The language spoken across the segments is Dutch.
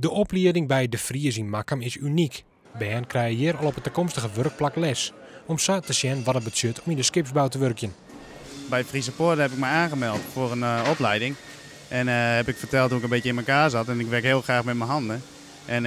De opleiding bij De Vries in Makkum is uniek. Ben krijgen hier al op het toekomstige werkplak les. Om zo te zien wat het betekent om in de skipsbouw te werken. Bij Friese Poort heb ik me aangemeld voor een opleiding. En heb ik verteld hoe ik een beetje in elkaar zat. En ik werk heel graag met mijn handen. En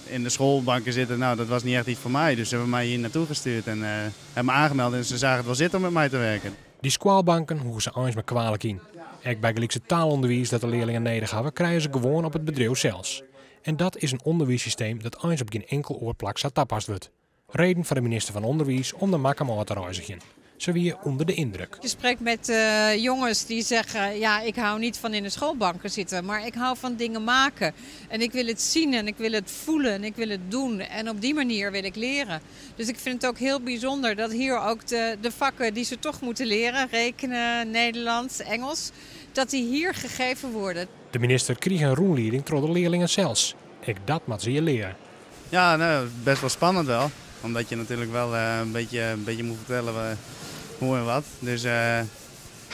in de schoolbanken zitten, nou dat was niet echt iets voor mij. Dus ze hebben mij hier naartoe gestuurd en hebben me aangemeld. En ze zagen het wel zitten om met mij te werken. Die schoolbanken hoeven ze eens maar kwalijk in. Ook bij gelijkse taalonderwijs dat de leerlingen nodig hebben, krijgen ze gewoon op het bedrijf zelfs. En dat is een onderwijssysteem dat eens op geen enkel oorplak zo tapast wordt. Reden voor de minister van Onderwijs om de Makkum uit te reizigen. Ze weer onder de indruk. Je spreekt met jongens die zeggen, ja, ik hou niet van in de schoolbanken zitten, maar ik hou van dingen maken. En ik wil het zien en ik wil het voelen en ik wil het doen. En op die manier wil ik leren. Dus ik vind het ook heel bijzonder dat hier ook de vakken die ze toch moeten leren, rekenen, Nederlands, Engels, dat die hier gegeven worden. De minister kreeg een roenleiding door de leerlingen zelfs. Ik dat moet ze je leren. Ja, nou, best wel spannend wel. Omdat je natuurlijk wel een beetje moet vertellen hoe en wat. Dus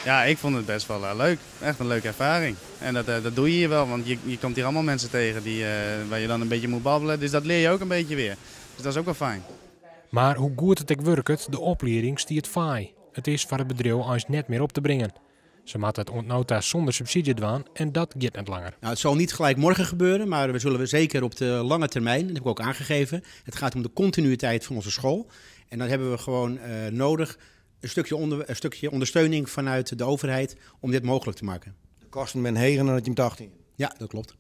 ja, ik vond het best wel leuk. Echt een leuke ervaring. En dat doe je hier wel, want je komt hier allemaal mensen tegen waar je dan een beetje moet babbelen. Dus dat leer je ook een beetje weer. Dus dat is ook wel fijn. Maar hoe goed het ook werkt, de opleiding stiert faai. Het is voor het bedrijf eens net meer op te brengen. Ze moeten het ontnota zonder subsidie doen en dat gaat niet langer. Nou, het zal niet gelijk morgen gebeuren, maar we zullen zeker op de lange termijn, dat heb ik ook aangegeven. Het gaat om de continuïteit van onze school. En dan hebben we gewoon nodig een stukje ondersteuning vanuit de overheid om dit mogelijk te maken. De kosten zijn hoger dan dat je hem dacht. Ja, dat klopt.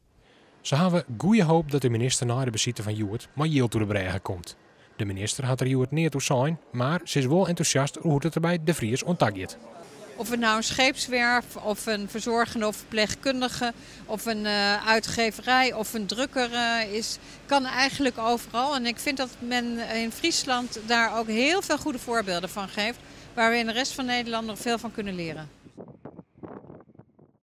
Ze hebben goede hoop dat de minister na de bezitten van Joert maar yield toe de bregen komt. De minister had er Joert neer toe zijn, maar ze is wel enthousiast hoe het er bij De Vries ontdekt. Of het nou een scheepswerf, of een verzorgende of verpleegkundige, of een uitgeverij of een drukker is, kan eigenlijk overal. En ik vind dat men in Friesland daar ook heel veel goede voorbeelden van geeft, waar we in de rest van Nederland nog veel van kunnen leren.